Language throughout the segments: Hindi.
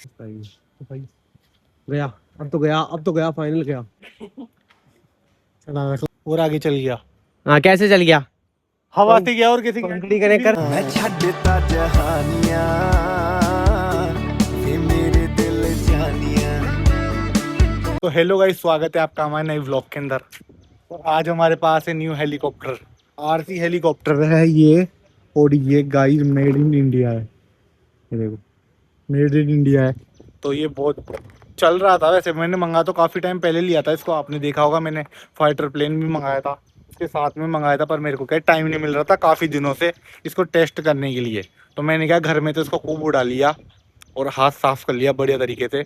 भाई गया, अब तो गया फाइनल गया। और आगे चल गया। हाँ कैसे चल गया? हवा से गया और कैसे पंखड़ी कनेक्ट कर। मैं छड्डता जहानिया ये मेरे दिल जानिया। तो हेलो गाइस, स्वागत है आपका हमारे नए व्लॉग के अंदर। और आज हमारे पास है न्यू हेलीकॉप्टर, आरसी हेलीकॉप्टर है ये। और ये गाइस मेड इन इंडिया है, ये देखो मेड इन इंडिया है। तो ये बहुत चल रहा था, वैसे मैंने मंगाया तो काफ़ी टाइम पहले लिया था इसको, आपने देखा होगा। मैंने फाइटर प्लेन भी मंगाया था, इसके साथ में मंगाया था, पर मेरे को क्या टाइम नहीं मिल रहा था काफ़ी दिनों से इसको टेस्ट करने के लिए। तो मैंने क्या घर में तो इसको खूब उड़ा लिया और हाथ साफ कर लिया बढ़िया तरीके से।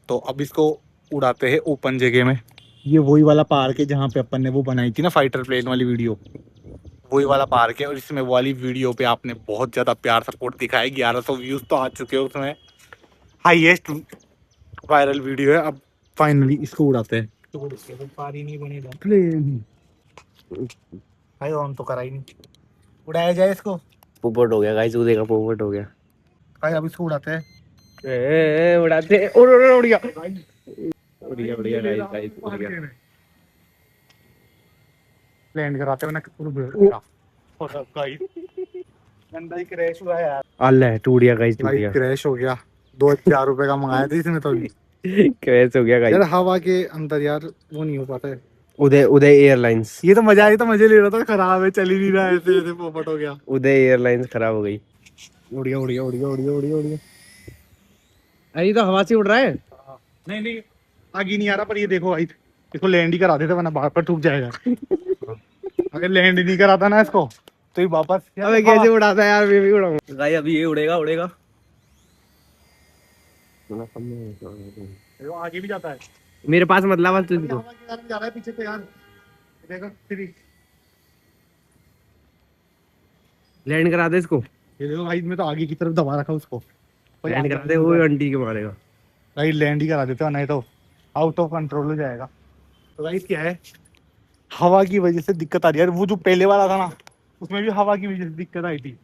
तो अब इसको उड़ाते हैं ओपन जगह में। ये वही वाला पार्क है जहाँ पे अपन ने वो बनाई थी ना फाइटर प्लेन वाली वीडियो, वही वाला पार्क है। और इसमें वाली वीडियो पे आपने बहुत ज़्यादा प्यार सपोर्ट दिखाया, 1100 व्यूज़ तो आ चुके हैं उसमें, हाईएस्ट वायरल वीडियो है। अब फाइनली इसको उड़ाते हैं। तो पारी नहीं बनेगा प्लेन, भाई ऑन तो करा ही नहीं, उड़ाया जाए इसको। पोपट हो गया गाइस, वो देखा पोपट हो गया। भाई अब इसको उड़ाते हैं। उड़ाते उड़ गया गाइस उड़ गया। लैंड कराते हैं ना गंदा ही क्रैश हुआ है यार। अल्लाह टूट गया गाइस, टूट भाई गया। क्रैश हो गया, 2000 रुपए का मंगाया था इसने तो अभी। क्रैश हो गया यार गाइस। हवा के अंदर यार वो नहीं हो पाता है। उदय उदय एयरलाइंस, ये तो मजा आई, तो मजे ले रहा था, खराब है, चल ही नहीं रहा है, ऐसे ऐसे पोपट हो गया। उदय एयरलाइंस खराब हो गई। उड़ गया उड़ गया उड़ गया उड़ गया उड़ गया उड़ गया। अरे तो हवा से उड़ रहा है। नहीं नहीं, आगे नहीं आ रहा, पर ये देखो भाई, इसको लैंड ही करा देते वरना बाहर पर ठुक जाएगा। अगर लैंड नहीं कराता ना इसको तो ये वापस अबे कैसे उड़ाता है यार, मैं भी उड़ाऊंगा गाइस। अभी ये उड़ेगा उड़ेगा। देखो आगे भी जाता है। मेरे पास मतलब बस तुझको हवा के कारण जा रहा है पीछे पे यार, देखो फिर लैंड करा दे इसको। ये देखो भाई, मैं तो आगे की तरफ दबा रखा उसको। लैंड करा दे, वो आंटी के मारेगा। भाई लैंड ही करा देते हो, नहीं तो आउट ऑफ कंट्रोल हो जाएगा। तो भाई क्या है, हवा की वजह से दिक्कत आ रही है यार। वो जो पहले वाला था ना, उसमें भी हवा की वजह से दिक्कत आई थी।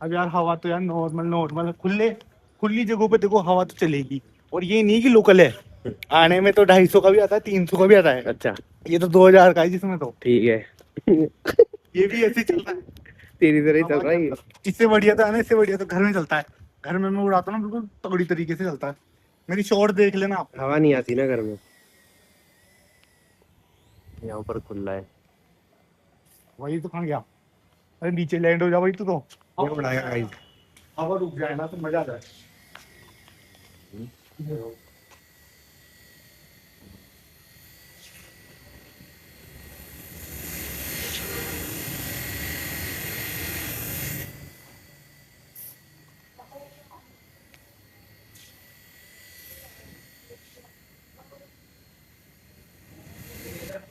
अब यार हवा तो यार नॉर्मल नॉर्मल खुली जगहों पे देखो हवा तो चलेगी। और ये नहीं कि लोकल है, आने में तो 250 का भी आता है, 300 का भी आता है। अच्छा ये तो 2000 का है जिसमें तो ठीक है। ये भी ऐसे ही चल रहा है। तेरी तरह ही चल रहा है। इससे बढ़िया तो है ना, इससे बढ़िया तो घर में चलता है। घर में मैं उड़ाता हूँ ना, बिल्कुल तगड़ी तरीके से चलता है। मेरी शॉट देख लेना आप। हवा नहीं आती ना घर में, यहाँ पर खुला है। वही तो कहाँ गया, अरे नीचे लैंड हो जा भाई तू तो। ये उड़ाएगा गाइस। हवा रुक जाए ना तो मजा आ जाए।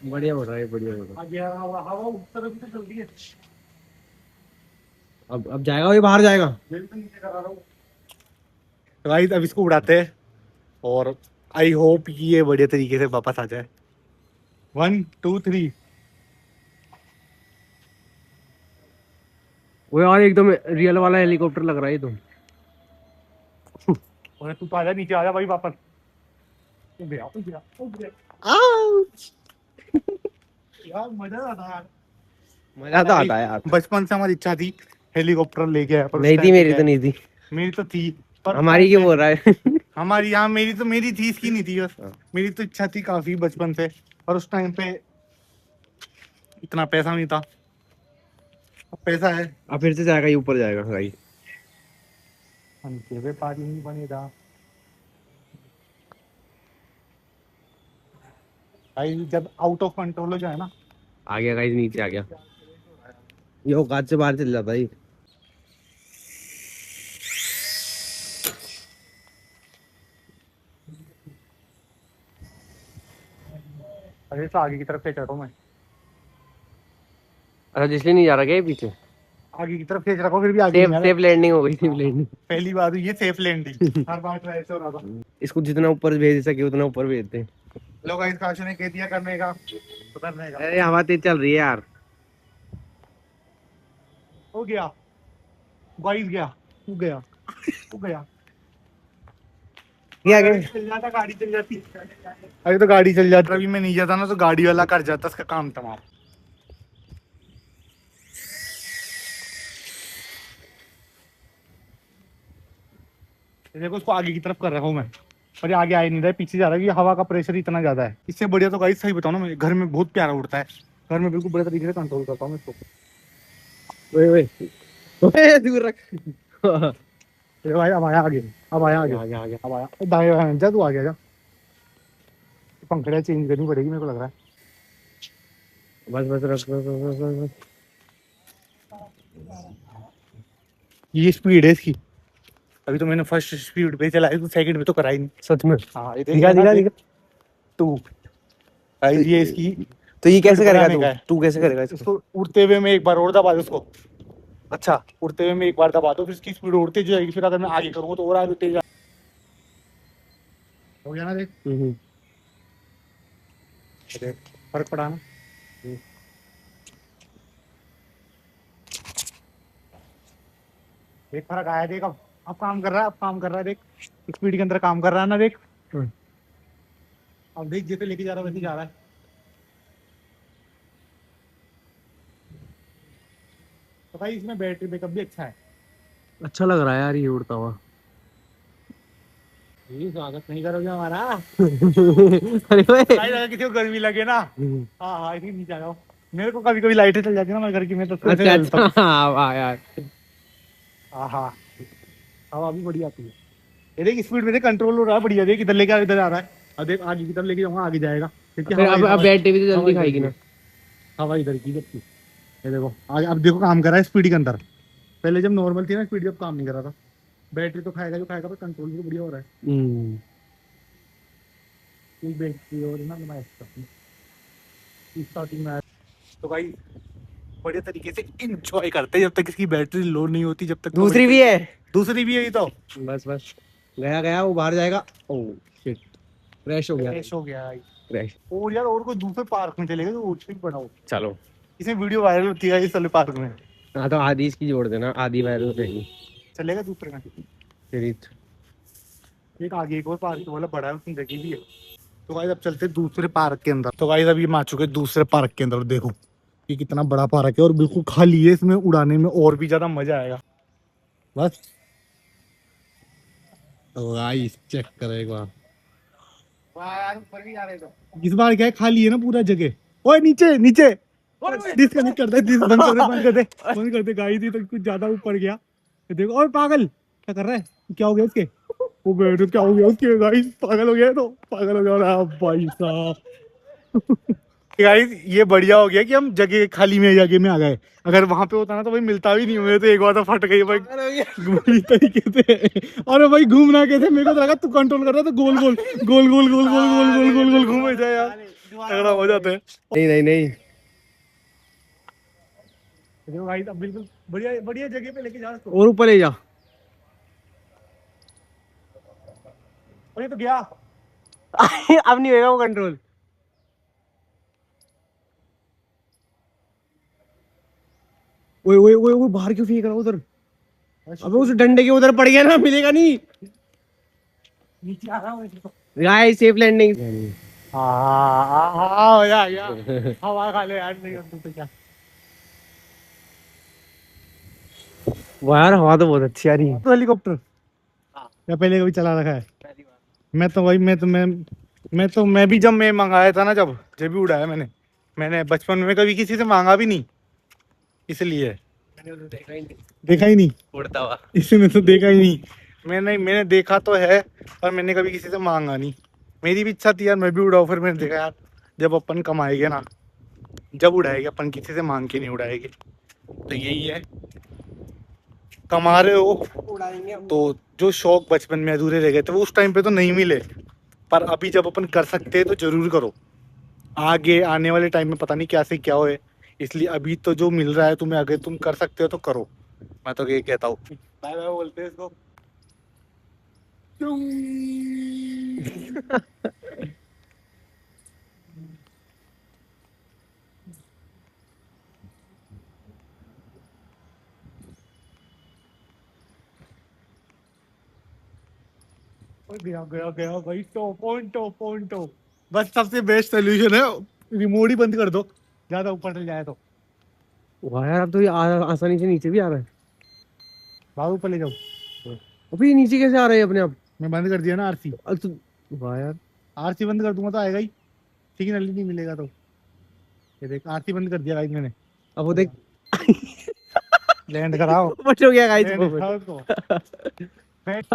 बढ़िया उड़ रहा है, बढ़िया उड़ रहा है। आगे हवा हवा ऊपर भी तो चलती है। अब जाएगा, ये बाहर जाएगा। गाइस अब इसको उड़ाते हैं और आई होप कि ये बढ़िया तरीके से वापस आ जाए। 1 2 3। वो यार एकदम रियल वाला हेलीकॉप्टर लग रहा है ये तो। और तू तो आ जा, नीचे आ जा भाई वापस। ओ गया ओ गया ओ गया। यार मजा आता है यार। मजा तो आता है यार। बचपन से हमारी इच्छा थी हेलीकॉप्टर लेके आया, पर उस नहीं time थी, पे मेरी क्या तो है, नहीं थी। मेरी तो थी पर हमारी क्यों बोल रहा है? हमारी यहाँ मेरी थी, इसकी नहीं थी बस। मेरी तो इच्छा थी काफी बचपन से, पर उस टाइम पे इतना पैसा नहीं था। अब पैसा है। अब फिर से जाएगा, ये ऊपर जाएगा भाई। हम के व्यापारी नहीं बनेगा भाई, जब आउट ऑफ कंट्रोल हो जाए ना। आ गया गाइस, नीचे आ गया। ये औकात से बाहर चल जाता है। अरे तो आगे की तरफ खींच रहा हूँ मैं, अच्छा इसलिए नहीं जा रहा क्या ये पीछे? आगे की तरफ खींच रखा हूँ, फिर भी आगे नहीं आ रहा। सेफ लैंडिंग हो गई, सेफ लैंडिंग। पहली बार हुई है सेफ लैंडिंग, हर बार ट्राई से हो रहा था। इसको जितना ऊपर भेज सके उतना ऊपर भेजते हैं। लोग गाइस काशु ने कह दिया करने का, उतरने का। अरे हवा तेज चल रही है यार। हो गया गाइस, गया हो गया हो गया। ये आगे चल जाता, गाड़ी चल जाती। अरे तो गाड़ी चल जाती, अभी मैं नहीं जाता ना तो गाड़ी वाला कर जाता उसका काम तमाम। देखो उसको आगे की तरफ कर रहा हूँ मैं, पर ये आगे आ ही नहीं रहा है, पीछे जा रहा है, क्योंकि हवा का प्रेशर इतना ज्यादा है। इससे बढ़िया तो गाइस सही बताओ ना, मेरे घर में बहुत प्यारा उड़ता है, घर में बिल्कुल बढ़िया तरीके से कंट्रोल करता हूँ मैं इसको। ओए ओए ओए दूर रख। ये भाई अब आया आगे, अब आया आगे, आ गया। अब आया दाएं बाएं जा, तू आ गया जा। पंखड़ियाँ चेंज करनी पड़ेगी मेरे को लग रहा है। बस बस रख। ये स्पीड है इसकी, अभी तो मैंने फर्स्ट स्पीड पे चलाई, तो सेकंड पे तो करा ही नहीं। सच में हाँ ये दिखा दिखा दिखा। तू गाइस ये इसकी तो ये कैसे स्पीड करेगा बढ़ाने का है। तू कैसे करेगा इसको? इसको उड़ते हुए में एक बार और दबा दो उसको। अच्छा, उड़ते हुए में एक बार दबा दो, फिर इसकी स्पीड उड़ती जाएगी, फिर अगर मैं आगे करूँगा तो और आगे तेज हो गया ना। देख देख फर्क पड़ा ना। देख फर्क आया, देख अब काम कर रहा है, अब काम कर रहा है, देख स्पीड के अंदर काम कर रहा है ना, देख अब देख जैसे लेके जा रहा है वैसे जा रहा है। तो भाई इसमें बैटरी बैकअप भी अच्छा है। अच्छा लग रहा है यार ये उड़ता हुआ। ये स्वागत नहीं करोगे हमारा। अरे भाई भाई अगर किसी को गर्मी लगे ना, हाँ हाँ इसी नीचे आ जाओ। मेरे को कभी कभी लाइटें चल जाती है ना मेरे घर की, मैं तो उससे अच्छा चलता हूँ। अच्छा हाँ वाह यार। हाँ हाँ हवा भी बढ़िया आती है। ये देख स्पीड में देख कंट्रोल हो रहा है बढ़िया, देख इधर लेके इधर आ रहा है। अब देख आगे की तरफ लेके जाऊंगा, आगे जाएगा, क्योंकि फिर अब बैटरी भी तो हवा जल्दी इधर खाएगी की है। ना। हवा इधर की जबकि ये देखो आगे, अब देखो काम कर रहा है स्पीड के अंदर। पहले जब नॉर्मल थी ना स्पीड, जब काम नहीं कर रहा था। बैटरी तो खाएगा जो खाएगा, पर कंट्रोल भी तो बढ़िया हो रहा है। बैटरी और ना मैं स्टार्टिंग में तो भाई बढ़िया तरीके से इंजॉय करते हैं जब तक इसकी बैटरी लो नहीं होती, जब तक तो दूसरी भी है। दूसरी भी है ये तो। बस बस गया गया वो बाहर जाएगा। ओह शिट क्रैश हो गया। फ्रेश हो गया भाई। क्रैश। और यार और कोई दूसरे पार्क में चलेगा, तो उससे भी बनाओ। चलो इसमें वीडियो वायरल होती है इस वाले पार्क में। हाँ तो आधी इसकी जोड़ देना, आधी वायरल हो जाएगी। चलेगा दूसरे में। फिर एक आगे एक और पार्क वाला बड़ा है, उसमें जगह भी है। तो गाइस अब चलते हैं दूसरे पार्क के अंदर। तो गाइस अभी हम आ चुके हैं दूसरे पार्क के अंदर। देखो ये कितना बड़ा पार्क है और बिल्कुल खाली है, इसमें उड़ाने में और भी ज्यादा मजा आएगा। बस तो गाइस चेक करो एक बार। इस बार क्या है, खाली है ना पूरा जगह। ओए नीचे नीचे डिस्कनेक्ट कर दे, बंद कर दे, बंद कर दे, बंद कर दे। गाइस ये तो कुछ ज्यादा ऊपर गया। ये देखो और पागल क्या कर रहा है, क्या हो गया उसके? वो बैठ क्या हो गया उसके? गाइस पागल हो गया है, तो पागल हो गया भाई साहब। गाइस ये बढ़िया हो गया कि हम जगह खाली में जगह में आ गए। अगर वहां पे होता ना तो भाई मिलता भी नहीं, मुझे तो एक बार तो फट गई भाई बुरी तरीके से। और भाई घूमना कैसे, मेरे को तो लगा तू कंट्रोल कर रहा था, गोल गोल गोल गोल गोल गोल गोल गोल गोल गोल घूम जाए यार, तगड़ा हो जाता है। नहीं नहीं नहीं देखो भाई अब बिल्कुल बढ़िया बढ़िया जगह पे लेके जा। और ऊपर ले जा। और ये तो गया। अब नहीं होगा वो कंट्रोल। ओए ओए ओए ओए बाहर क्यों फेंक रहा है उधर? अबे उस डंडे के उधर पड़ गया ना, मिलेगा नहीं। नीचे आ रहा हूँ गाइस सेफ लैंडिंग। हाँ हो गया हवा खा ले यार, नहीं होती तो क्या। वाह यार हवा तो बहुत अच्छी आ रही है। तो हेलीकॉप्टर या पहले कभी चला रखा है? मैं तो भाई मैं भी जब मैं मंगाया था ना, जब भी उड़ाया मैंने बचपन में कभी किसी से मांगा भी नहीं, इसलिए देखा ही नहीं उड़ता हुआ। इसने तो देखा ही नहीं। मैंने देखा तो है, पर मैंने कभी किसी से मांगा नहीं। मेरी भी इच्छा थी यार मैं भी उड़ाऊं, फिर मैंने देखा यार जब अपन कमाएंगे ना, जब उड़ाएंगे अपन, किसी से मांग के नहीं उड़ाएंगे। तो यही है, कमा रहे हो उड़ाएंगे तो जो शौक बचपन में अधूरे रह गए थे वो उस टाइम पे तो नहीं मिले, पर अभी जब अपन कर सकते हैं तो जरूर करो। आगे आने वाले टाइम में पता नहीं क्या से क्या होए, इसलिए अभी तो जो मिल रहा है तुम्हें, अगर तुम कर सकते हो तो करो। मैं तो ये कहता हूँ। बाय बाय बोलते हैं इसको। गया गया गया भाई, top on top on top. बस सबसे बेस्ट सोल्यूशन है रिमोट ही बंद कर दो, ज्यादा ऊपर चल जाए तो। वाह यार, अब तो ये आसानी से नीचे भी आ रहा है। बाबू ऊपर ले जाओ। अभी ये नीचे कैसे आ रहा है अपने आप? मैं बंद कर दिया ना आरसी। अब तो वाह यार। आरसी बंद कर दूंगा तो आएगा ही, सिग्नल ही नहीं मिलेगा तो। ये देख आरसी बंद कर दिया गाइस मैंने। अब वो देख लैंड कराओ। बच हो गया गाइस। लैंड कराओ उसको। बैठ।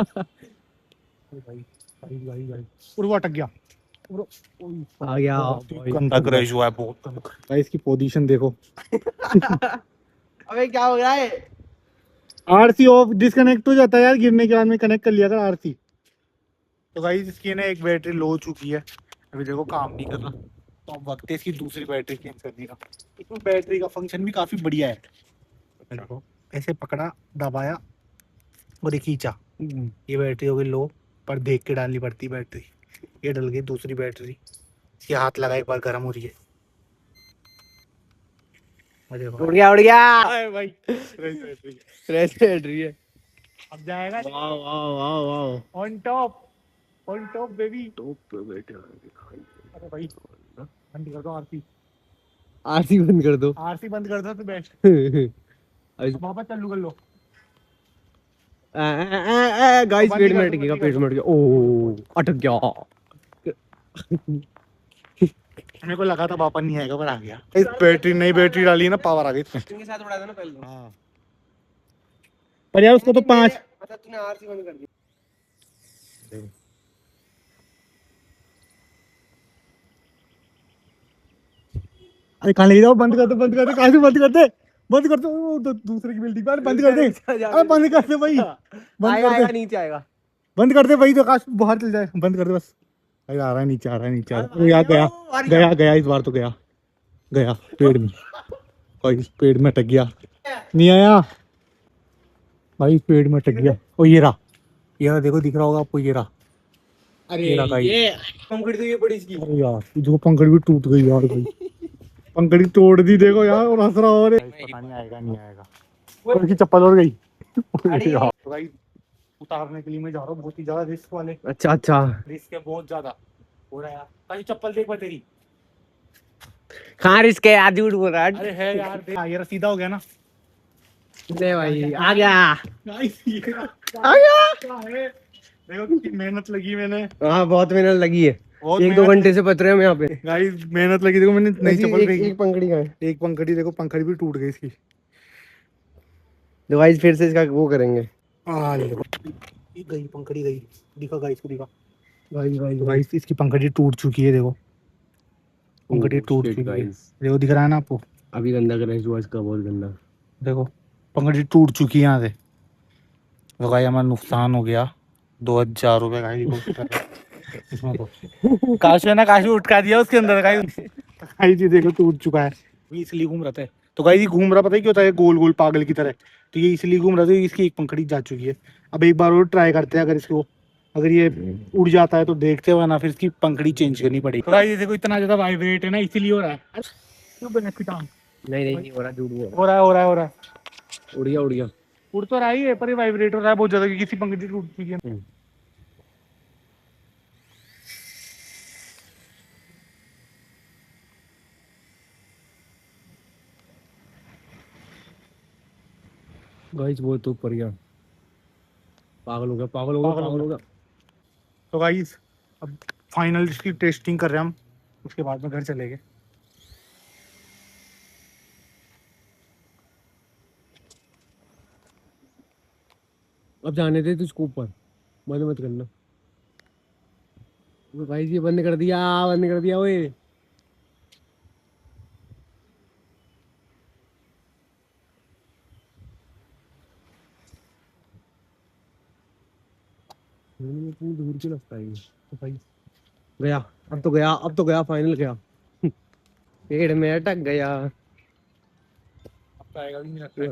भाई भाई भाई भाई और वो अटक गया। आ गया बहुत ही भाई। गंदा क्रैश हुआ है, बहुत गंदा। भाई इसकी पोजीशन देखो। अबे क्या हो रहा है? आरसी ऑफ डिस्कनेक्ट हो जाता है यार, गिरने के बाद में कनेक्ट कर लिया कर आरसी। तो गाइस इसकी ना एक बैटरी लो हो चुकी है, अभी देखो काम नहीं कर रहा, तो अब वक्त है इसकी दूसरी बैटरी चेंज करने का। इसमें बैटरी का फंक्शन भी काफी बढ़िया है। देखो ऐसे पकड़ा, दबाया और ये खींचा, ये बैटरी हो गई लो, पर देख के डालनी पड़ती बैटरी। ये डल गई दूसरी बैटरी, इसके हाथ लगा एक बार गर्म हो रही है। उड़ गया उड़ गया। भाई बैटरी फ्रेश बैटरी है। अब जाएगा वाह वाह वाह वाह। On top baby. टॉप पे बैठे। अरे भाई बंद कर दो आरसी। आरसी बंद कर दो। आरसी बंद कर दो तो बेस्ट। वापस चालू कर लो। गाइस पेड़ में अटकेगा, पेड़ में अटकेगा। ओ अटक गया। मेरे को लगा था वापस नहीं आएगा पर आ गया। इस बैटरी नई बैटरी डाली है ना, पावर आ गई इसमें। इनके साथ उड़ा देना पहले। हाँ पर यार उसको तो 5। अच्छा तूने आरसी बंद कर दी। अरे कहाँ ले जाओ, बंद कर दो बंद कर दो, कहाँ से बंद कर दे, बंद कर दो। वो दूसरे की बिल्डिंग पर बंद कर दे। अरे बंद कर दे भाई, बंद आएगा कर आएगा दे, नीचे आएगा। बंद कर दे भाई, तो आकाश बाहर चल जाए, बंद कर दे बस। भाई आ रहा है नीचे, आ रहा है नीचे, आ रहा है। यार गया गया गया, इस बार तो गया गया पेड़ में। भाई पेड़ में अटक गया, नहीं आया भाई, पेड़ में अटक गया। ओ ये रहा देखो, दिख रहा होगा आपको, ये रहा। अरे ये रहा ये पंखड़ी तो ये बड़ी इसकी। अरे यार जो पंखड़ी भी टूट गई यार भाई, पंखड़ी तोड़ दी देखो यार, और हंस रहा हो। पता नहीं आएगा नहीं आएगा, उसकी चप्पल और गई। तो भाई उतारने के लिए मैं जा रहा हूँ, बहुत ही ज्यादा रिस्क वाले। अच्छा अच्छा। रिस्क है बहुत ज्यादा हो रहा है यार। भाई चप्पल देख मैं तेरी। कहाँ रिस्क है यार, झूठ बोल रहा है। अरे है यार, देख ये सीधा हो गया ना। ले भाई आ गया। गाइस ये आ गया। क्या है, देखो कितनी मेहनत लगी मैंने। हाँ बहुत मेहनत लगी है, बहुत 1-2 घंटे से पत रहे हम यहाँ पे। गाइस मेहनत लगी, देखो मैंने नई चप्पल एक, फेंकी। एक पंखड़ी का है। एक पंखड़ी देखो, पंखड़ी भी टूट गई इसकी। तो गाइस फिर से इसका वो करेंगे। ये देखो ये गई पंखड़ी गई, दिखा गाइस को, दिखा भाई भाई गाइस इसकी पंखड़ी टूट चुकी है, देखो पंखड़ी टूट चुकी है, देखो दिख रहा है ना आपको। अभी गंदा क्रैश हुआ इसका, बहुत गंदा। देखो पंखड़ी टूट चुकी है यहाँ से। तो भाई हमारा नुकसान हो गया 2000 रुपए का इसमें तो। काशू है ना, काशू उठका दिया उसके अंदर गाइस जी, देखो टूट चुका है। ये इसलिए घूम रहा था, तो गाइस ये घूम रहा, पता है क्यों होता है, गोल गोल पागल की तरह। तो ये इसलिए घूम रहा था, इसकी एक पंखड़ी जा चुकी है। अब एक बार और ट्राई करते हैं, अगर इसको अगर ये उड़ जाता है तो देखते हो ना, फिर इसकी पंखड़ी चेंज करनी पड़ेगी। तो गाइस देखो इतना ज्यादा वाइब्रेट है ना, इसीलिए हो रहा है। क्यों बेनिफिट नहीं हो रहा, झूठ बोल हो रहा है, हो रहा है, हो रहा है। उड़ गया उड़ गया। उड़ तो रहा ही है, पर ये वाइब्रेट हो रहा है बहुत ज्यादा, क्योंकि किसी पंखड़ी टूट चुकी है। गाइस वो तो ऊपर गया, पागल हो गया पागल हो गया पागल हो गया। तो गाइस अब फाइनल इसकी टेस्टिंग कर रहे हैं हम, उसके बाद में घर चले गए। अब जाने दे तुझको ऊपर, बंद मत करना। गाइस ये बंद कर दिया, बंद कर दिया। ओए इतनी दूर क्यों लगता है ये? तो भाई गया, अब तो गया, अब तो गया, फाइनल गया। पेड़ में अटक गया। अब तो आएगा भी नहीं लगता है।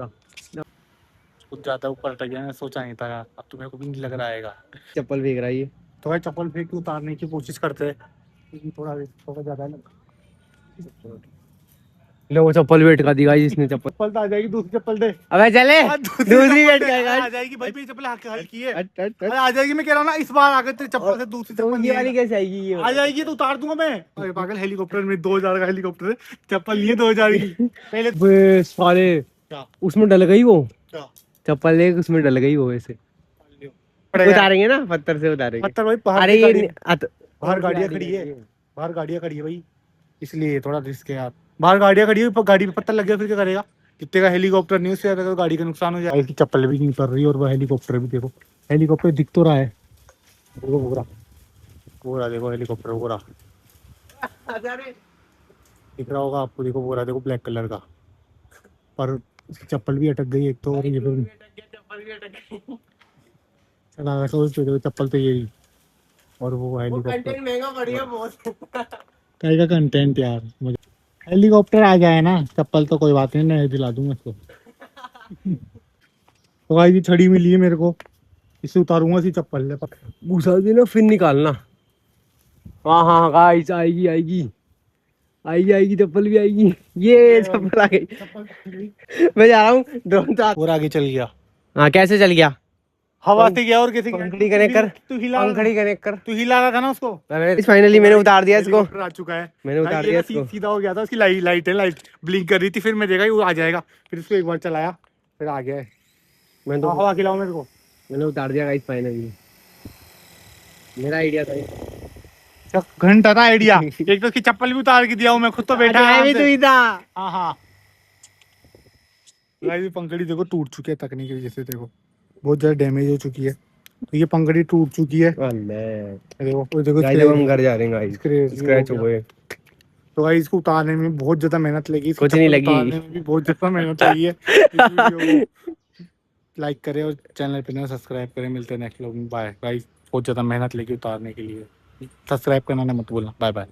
कुछ ज्यादा ऊपर अटक गया, सोचा नहीं था यार, अब तो मेरे को भी नहीं लग रहा आएगा। चप्पल फेंक रहा है ये। तो भाई चप्पल फेंक के उतारने की कोशिश करते हैं, लेकिन थोड़ा ज्यादा है ना। लो वो चप्पल वेट का दी गाइस इसने चप्पल। चप्पल तो आ जाएगी, दूसरी चप्पल दे। अबे चले दूसरी वेट चप्पल का आ जाएगी भाई, मेरी चप्पल हल्की है। हट हट अरे आ जाएगी, मैं कह रहा हूँ ना, इस बार आगे तेरी चप्पल से दूसरी तो चप्पल ये नहीं वाली आएगी। कैसे आएगी ये आ जाएगी तो उतार दूंगा मैं। अरे पागल, हेलीकॉप्टर में 2000 का हेलीकॉप्टर है, चप्पल लिए 2000 की पहले। बे साले क्या उसमें डल गई वो क्या चप्पल ले उसमें डल गई वो वैसे। उतारेंगे ना पत्थर से उतारेंगे। पत्थर भाई बाहर अरे की ये गाड़ी, बाहर और गाड़ियां गाड़ी खड़ी है, है। बाहर गाड़ियां खड़ी है भाई, इसलिए थोड़ा रिस्क है यार। बाहर गाड़ियां खड़ी है, गाड़ी पे पत्थर लग गया फिर क्या करेगा? कितने का हेलीकॉप्टर नहीं, उससे ज्यादा तो गाड़ी का नुकसान हो जाएगा। इसकी चप्पल भी नहीं उतर रही और वो हेलीकॉप्टर भी देखो, हेलीकॉप्टर दिख तो रहा है, देखो पूरा पूरा देखो हेलीकॉप्टर पूरा दिख रहा होगा आपको, देखो पूरा देखो ब्लैक कलर का, पर उसकी चप्पल भी अटक गई एक तो, और ये फिर चला रखा उस पे, चप्पल तो यही, और वो हेलीकॉप्टर महंगा पड़ेगा बहुत। कहीं का कंटेंट यार। मुझे हेलीकॉप्टर आ जाए ना, चप्पल तो कोई बात नहीं, मैं दिला दूंगा इसको। तो भाई भी छड़ी मिली है मेरे को, इसे उतारूंगा इसी चप्पल ले पक्का। घुसा देना फिर निकालना। हाँ हाँ गाइस आएगी आएगी आएगी आएगी चप्पल भी आएगी। ये चप्पल आ गई। मैं जा रहा हूँ ड्रोन तो और आगे चल गया, हाँ कैसे चल गया? हवा से गया और कैसे गया? पंखड़ी कनेक्ट कर, तू हिला रहा पंखड़ी था, कनेक्ट कर। तू हिला रहा था ना उसको। फाइनली मैंने उतार दिया इसको, हेलीकॉप्टर आ चुका है, मैंने भाई उतार ये दिया ना इसको। सीधा हो गया था, उसकी लाइट ब्लिंक कर रही थी, फिर मैं देखा वो आ जाएगा, फिर उसको एक बार चलाया, फिर आ गया है। मैंने तो हवा खिलाओ मेरे को। मैंने उतार दिया गाइस फाइनली। मेरा आइडिया था ये। घंटा था आइडिया। एक तो उसकी चप्पल भी उतार के दिया हूँ मैं, खुद तो बैठा मैं भी है। तो ही था। हाँ हाँ भाई, पंखड़ी देखो टूट चुकी है तकनीक की वजह से, देखो बहुत ज्यादा डैमेज हो चुकी है, तो ये पंखड़ी टूट चुकी है। देखो देखो गाइस अब हम घर जा रहे हैं गाइस, स्क्रैच हो गए। तो भाई इसको उतारने में बहुत ज्यादा मेहनत लगी, इसकी कुछ नहीं चप्पल लगी। उतारने में भी बहुत ज्यादा मेहनत लगी है। इस वीडियो को लाइक करें और चैनल पे ना सब्सक्राइब करें। मिलते हैं नेक्स्ट व्लॉग में, बाय। भाई बहुत ज्यादा मेहनत लगी उतारने के लिए, सब्सक्राइब करना ना मत भूलना। Bye bye.